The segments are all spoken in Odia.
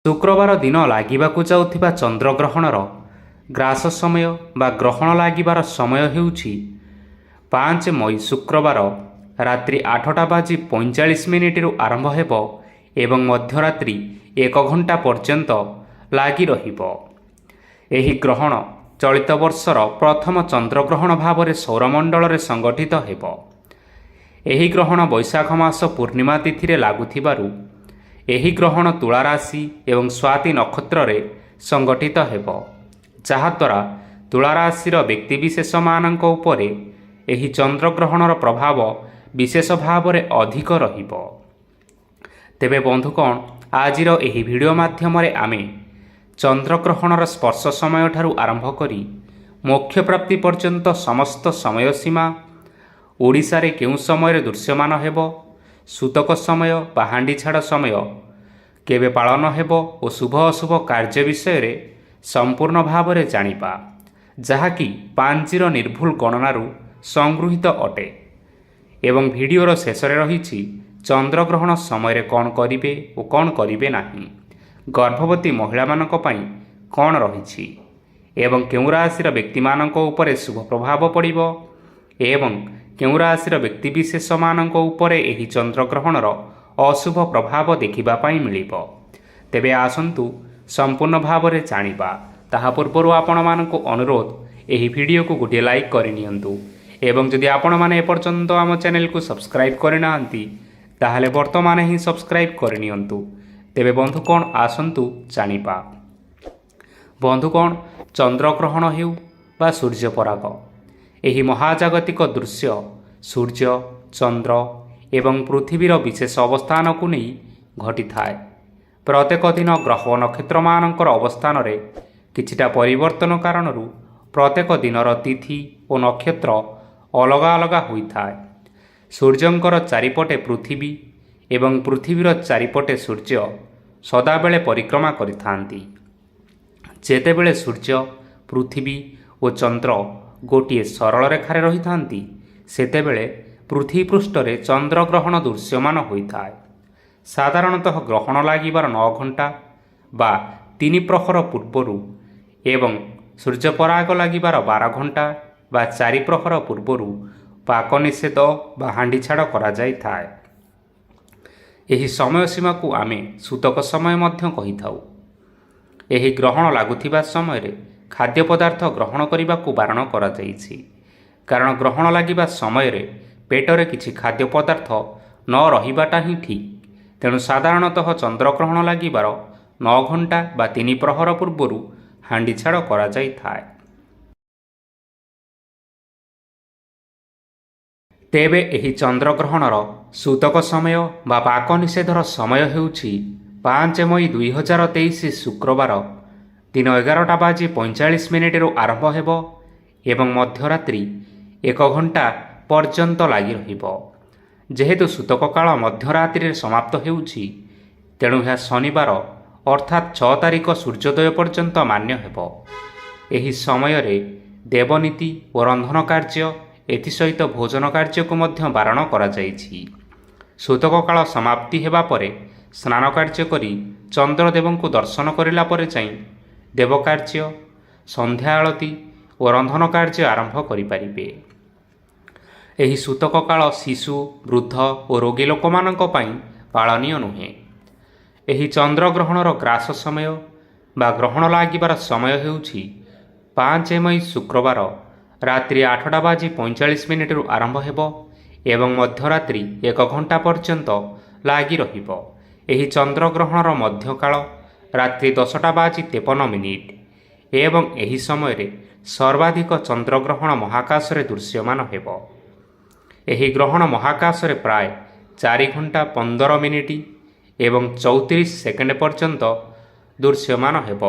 ଶୁକ୍ରବାର ଦିନ ଲାଗିବାକୁ ଯାଉଥିବା ଚନ୍ଦ୍ରଗ୍ରହଣର ଗ୍ରାସ ସମୟ ବା ଗ୍ରହଣ ଲାଗିବାର ସମୟ ହେଉଛି 5 ମଇ ଶୁକ୍ରବାର ରାତ୍ରି 8:45 ଆରମ୍ଭ ହେବ ଏବଂ ମଧ୍ୟରାତ୍ରି 1 ଘଣ୍ଟା ପର୍ଯ୍ୟନ୍ତ ଲାଗି ରହିବ। ଏହି ଗ୍ରହଣ ଚଳିତ ବର୍ଷର ପ୍ରଥମ ଚନ୍ଦ୍ରଗ୍ରହଣ ଭାବରେ ସୌରମଣ୍ଡଳରେ ସଂଗଠିତ ହେବ। ଏହି ଗ୍ରହଣ ବୈଶାଖ ମାସ ପୂର୍ଣ୍ଣିମା ତିଥିରେ ଲାଗୁଥିବାରୁ ଏହି ଗ୍ରହଣ ତୁଳା ରାଶି ଏବଂ ସ୍ୱାତି ନକ୍ଷତ୍ରରେ ସଂଗଠିତ ହେବ, ଯାହାଦ୍ୱାରା ତୁଳା ରାଶିର ବ୍ୟକ୍ତିବିଶେଷମାନଙ୍କ ଉପରେ ଏହି ଚନ୍ଦ୍ରଗ୍ରହଣର ପ୍ରଭାବ ବିଶେଷ ଭାବରେ ଅଧିକ ରହିବ। ତେବେ ବନ୍ଧୁଗଣ, ଆଜିର ଏହି ଭିଡ଼ିଓ ମାଧ୍ୟମରେ ଆମେ ଚନ୍ଦ୍ରଗ୍ରହଣର ସ୍ପର୍ଶ ସମୟଠାରୁ ଆରମ୍ଭ କରି ମୋକ୍ଷ ପ୍ରାପ୍ତି ପର୍ଯ୍ୟନ୍ତ ସମସ୍ତ ସମୟସୀମା, ଓଡ଼ିଶାରେ କେଉଁ ସମୟରେ ଦୃଶ୍ୟମାନ ହେବ, ସୂତକ ସମୟ ବା ହାଣ୍ଡିଛାଡ଼ ସମୟ କେବେ ପାଳନ ହେବ ଓ ଶୁଭ ଅଶୁଭ କାର୍ଯ୍ୟ ବିଷୟରେ ସମ୍ପୂର୍ଣ୍ଣ ଭାବରେ ଜାଣିବା, ଯାହାକି ପାଞ୍ଜିର ନିର୍ଭୁଲ ଗଣନାରୁ ସଂଗୃହୀତ ଅଟେ। ଏବଂ ଭିଡ଼ିଓର ଶେଷରେ ରହିଛି ଚନ୍ଦ୍ରଗ୍ରହଣ ସମୟରେ କ'ଣ କରିବେ ଓ କ'ଣ କରିବେ ନାହିଁ, ଗର୍ଭବତୀ ମହିଳାମାନଙ୍କ ପାଇଁ କ'ଣ ରହିଛି ଏବଂ କେଉଁ ରାଶିର ବ୍ୟକ୍ତିମାନଙ୍କ ଉପରେ ଶୁଭ ପ୍ରଭାବ ପଡ଼ିବ ଏବଂ କେଉଁ ରାଶିର ବ୍ୟକ୍ତିବିଶେଷମାନଙ୍କ ଉପରେ ଏହି ଚନ୍ଦ୍ରଗ୍ରହଣର ଅଶୁଭ ପ୍ରଭାବ ଦେଖିବା ପାଇଁ ମିଳିବ। ତେବେ ଆସନ୍ତୁ ସମ୍ପୂର୍ଣ୍ଣ ଭାବରେ ଜାଣିବା। ତାହା ପୂର୍ବରୁ ଆପଣମାନଙ୍କୁ ଅନୁରୋଧ, ଏହି ଭିଡ଼ିଓକୁ ଗୋଟିଏ ଲାଇକ୍ କରିନିଅନ୍ତୁ ଏବଂ ଯଦି ଆପଣମାନେ ଏପର୍ଯ୍ୟନ୍ତ ଆମ ଚ୍ୟାନେଲକୁ ସବସ୍କ୍ରାଇବ୍ କରିନାହାନ୍ତି ତାହେଲେ ବର୍ତ୍ତମାନ ହିଁ ସବସ୍କ୍ରାଇବ୍ କରିନିଅନ୍ତୁ। ତେବେ ବନ୍ଧୁଗଣ, ଆସନ୍ତୁ ଜାଣିବା। ବନ୍ଧୁଗଣ, ଚନ୍ଦ୍ରଗ୍ରହଣ ହେଉ ବା ସୂର୍ଯ୍ୟପରାଗ, ଏହି ମହାଜାଗତିକ ଦୃଶ୍ୟ ସୂର୍ଯ୍ୟ, ଚନ୍ଦ୍ର ଏବଂ ପୃଥିବୀର ବିଶେଷ ଅବସ୍ଥାନକୁ ନେଇ ଘଟିଥାଏ। ପ୍ରତ୍ୟେକ ଦିନ ଗ୍ରହ ଓ ନକ୍ଷତ୍ରମାନଙ୍କର ଅବସ୍ଥାନରେ କିଛିଟା ପରିବର୍ତ୍ତନ କାରଣରୁ ପ୍ରତ୍ୟେକ ଦିନର ତିଥି ଓ ନକ୍ଷତ୍ର ଅଲଗା ଅଲଗା ହୋଇଥାଏ। ସୂର୍ଯ୍ୟଙ୍କର ଚାରିପଟେ ପୃଥିବୀ ଏବଂ ପୃଥିବୀର ଚାରିପଟେ ସୂର୍ଯ୍ୟ ସଦାବେଳେ ପରିକ୍ରମା କରିଥାନ୍ତି। ଯେତେବେଳେ ସୂର୍ଯ୍ୟ, ପୃଥିବୀ ଓ ଚନ୍ଦ୍ର ଗୋଟିଏ ସରଳ ରେଖାରେ ରହିଥାନ୍ତି, ସେତେବେଳେ ପୃଥିବୀ ପୃଷ୍ଠରେ ଚନ୍ଦ୍ରଗ୍ରହଣ ଦୃଶ୍ୟମାନ ହୋଇଥାଏ। ସାଧାରଣତଃ ଗ୍ରହଣ ଲାଗିବାର 9 ଘଣ୍ଟା ବା 3 ପ୍ରହର ପୂର୍ବରୁ ଏବଂ ସୂର୍ଯ୍ୟପରାଗ ଲାଗିବାର 12 ଘଣ୍ଟା ବା 4 ପ୍ରହର ପୂର୍ବରୁ ପାକ ନିଷେଧ ବା ହାଣ୍ଡିଛାଡ଼ କରାଯାଇଥାଏ। ଏହି ସମୟସୀମାକୁ ଆମେ ସୂତକ ସମୟ ମଧ୍ୟ କହିଥାଉ। ଏହି ଗ୍ରହଣ ଲାଗୁଥିବା ସମୟରେ ଖାଦ୍ୟ ପଦାର୍ଥ ଗ୍ରହଣ କରିବାକୁ ବାରଣ କରାଯାଇଛି, କାରଣ ଗ୍ରହଣ ଲାଗିବା ସମୟରେ ପେଟରେ କିଛି ଖାଦ୍ୟ ପଦାର୍ଥ ନ ରହିବାଟା ହିଁ ଠିକ୍। ତେଣୁ ସାଧାରଣତଃ ଚନ୍ଦ୍ରଗ୍ରହଣ ଲାଗିବାର 9 ଘଣ୍ଟା ବା 3 ପ୍ରହର ପୂର୍ବରୁ ହାଣ୍ଡିଛାଡ଼ କରାଯାଇଥାଏ। ତେବେ ଏହି ଚନ୍ଦ୍ରଗ୍ରହଣର ସୂତକ ସମୟ ବା ପାକ ନିଷେଧର ସମୟ ହେଉଛି 5 ମଇ 2023 ଶୁକ୍ରବାର ଦିନ 11:45 ଆରମ୍ଭ ହେବ ଏବଂ ମଧ୍ୟରାତ୍ରି 1 ଘଣ୍ଟା ପର୍ଯ୍ୟନ୍ତ ଲାଗି ରହିବ। ଯେହେତୁ ସୂତକ କାଳ ମଧ୍ୟରାତ୍ରିରେ ସମାପ୍ତ ହେଉଛି, ତେଣୁ ଏହା ଶନିବାର ଅର୍ଥାତ୍ 6 ତାରିଖ ସୂର୍ଯ୍ୟୋଦୟ ପର୍ଯ୍ୟନ୍ତ ମାନ୍ୟ ହେବ। ଏହି ସମୟରେ ଦେବନୀତି ଓ ରନ୍ଧନ କାର୍ଯ୍ୟ, ଏଥିସହିତ ଭୋଜନ କାର୍ଯ୍ୟକୁ ମଧ୍ୟ ବାରଣ କରାଯାଇଛି। ସୂତକ କାଳ ସମାପ୍ତି ହେବା ପରେ ସ୍ନାନ କାର୍ଯ୍ୟ କରି ଚନ୍ଦ୍ରଦେବଙ୍କୁ ଦର୍ଶନ କରିଲା ପରେ ଯାଇ ଦେବକାର୍ଯ୍ୟ, ସନ୍ଧ୍ୟା ଆଳତି ଓ ରନ୍ଧନ କାର୍ଯ୍ୟ ଆରମ୍ଭ କରିପାରିବେ। ଏହି ସୂତକ କାଳ ଶିଶୁ, ବୃଦ୍ଧ ଓ ରୋଗୀ ଲୋକମାନଙ୍କ ପାଇଁ ପାଳନୀୟ ନୁହେଁ। ଏହି ଚନ୍ଦ୍ରଗ୍ରହଣର ଗ୍ରାସ ସମୟ ବା ଗ୍ରହଣ ଲାଗିବାର ସମୟ ହେଉଛି 5 ମଇ ଶୁକ୍ରବାର ରାତ୍ରି 8:45 ଆରମ୍ଭ ହେବ ଏବଂ ମଧ୍ୟରାତ୍ରି 1 ଘଣ୍ଟା ପର୍ଯ୍ୟନ୍ତ ଲାଗି ରହିବ। ଏହି ଚନ୍ଦ୍ରଗ୍ରହଣର ମଧ୍ୟକାଳ ରାତ୍ରି 10:53 ଏବଂ ଏହି ସମୟରେ ସର୍ବାଧିକ ଚନ୍ଦ୍ରଗ୍ରହଣ ମହାକାଶରେ ଦୃଶ୍ୟମାନ ହେବ। ଏହି ଗ୍ରହଣ ମହାକାଶରେ ପ୍ରାୟ 4 ଘଣ୍ଟା 15 ମିନିଟ୍ ଏବଂ 34 ସେକେଣ୍ଡ ପର୍ଯ୍ୟନ୍ତ ଦୃଶ୍ୟମାନ ହେବ,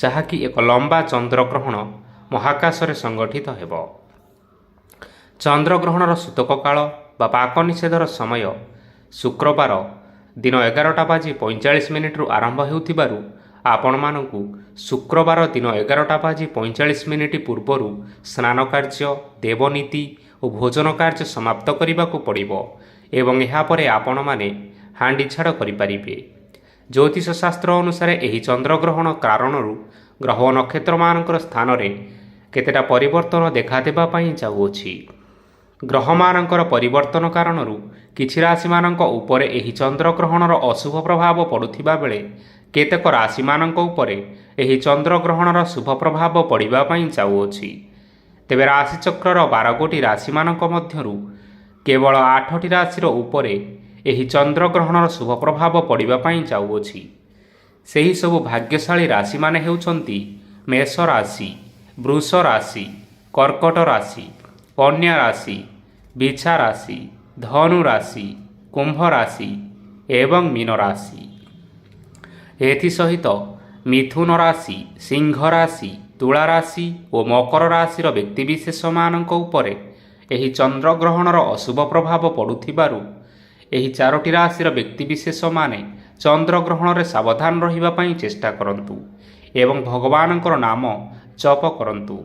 ଯାହାକି ଏକ ଲମ୍ବା ଚନ୍ଦ୍ରଗ୍ରହଣ ମହାକାଶରେ ସଂଗଠିତ ହେବ। ଚନ୍ଦ୍ରଗ୍ରହଣର ସୂତକ କାଳ ବା ପାକ ନିଷେଧର ସମୟ ଶୁକ୍ରବାର ଦିନ 11:45 ଆରମ୍ଭ ହେଉଥିବାରୁ ଆପଣମାନଙ୍କୁ ଶୁକ୍ରବାର ଦିନ 11:45 ପୂର୍ବରୁ ସ୍ନାନ କାର୍ଯ୍ୟ, ଦେବନୀତି ଓ ଭୋଜନ କାର୍ଯ୍ୟ ସମାପ୍ତ କରିବାକୁ ପଡ଼ିବ ଏବଂ ଏହାପରେ ଆପଣମାନେ ହାଣ୍ଡିଛାଡ଼ କରିପାରିବେ। ଜ୍ୟୋତିଷ ଶାସ୍ତ୍ର ଅନୁସାରେ ଏହି ଚନ୍ଦ୍ରଗ୍ରହଣ କାରଣରୁ ଗ୍ରହ ଓ ନକ୍ଷତ୍ରମାନଙ୍କର ସ୍ଥାନରେ କେତେଟା ପରିବର୍ତ୍ତନ ଦେଖାଦେବା ପାଇଁ ଯାଉଅଛି। ଗ୍ରହମାନଙ୍କର ପରିବର୍ତ୍ତନ କାରଣରୁ କିଛି ରାଶିମାନଙ୍କ ଉପରେ ଏହି ଚନ୍ଦ୍ରଗ୍ରହଣର ଅଶୁଭ ପ୍ରଭାବ ପଡ଼ୁଥିବା ବେଳେ କେତେକ ରାଶିମାନଙ୍କ ଉପରେ ଏହି ଚନ୍ଦ୍ରଗ୍ରହଣର ଶୁଭ ପ୍ରଭାବ ପଡ଼ିବା ପାଇଁ ଯାଉଅଛି। ତେବେ ରାଶିଚକ୍ରର 12 ଗୋଟି ରାଶିମାନଙ୍କ ମଧ୍ୟରୁ କେବଳ 8ଟି ରାଶିର ଉପରେ ଏହି ଚନ୍ଦ୍ରଗ୍ରହଣର ଶୁଭ ପ୍ରଭାବ ପଡ଼ିବା ପାଇଁ ଯାଉଅଛି। ସେହିସବୁ ଭାଗ୍ୟଶାଳୀ ରାଶିମାନେ ହେଉଛନ୍ତି ମେଷ ରାଶି, ବୃଷ ରାଶି, କର୍କଟ ରାଶି, କନ୍ୟା ରାଶି, ବିଛା ରାଶି, ଧନୁ ରାଶି, କୁମ୍ଭ ରାଶି ଏବଂ ମୀନ ରାଶି। ଏଥିସହିତ ମିଥୁନ ରାଶି, ସିଂହ ରାଶି, ତୁଳା ରାଶି ଓ ମକର ରାଶିର ବ୍ୟକ୍ତିବିଶେଷମାନଙ୍କ ଉପରେ ଏହି ଚନ୍ଦ୍ରଗ୍ରହଣର ଅଶୁଭ ପ୍ରଭାବ ପଡ଼ୁଥିବାରୁ ଏହି 4ଟି ରାଶିର ବ୍ୟକ୍ତିବିଶେଷମାନେ ଚନ୍ଦ୍ରଗ୍ରହଣରେ ସାବଧାନ ରହିବା ପାଇଁ ଚେଷ୍ଟା କରନ୍ତୁ ଏବଂ ଭଗବାନଙ୍କର ନାମ ଜପ କରନ୍ତୁ।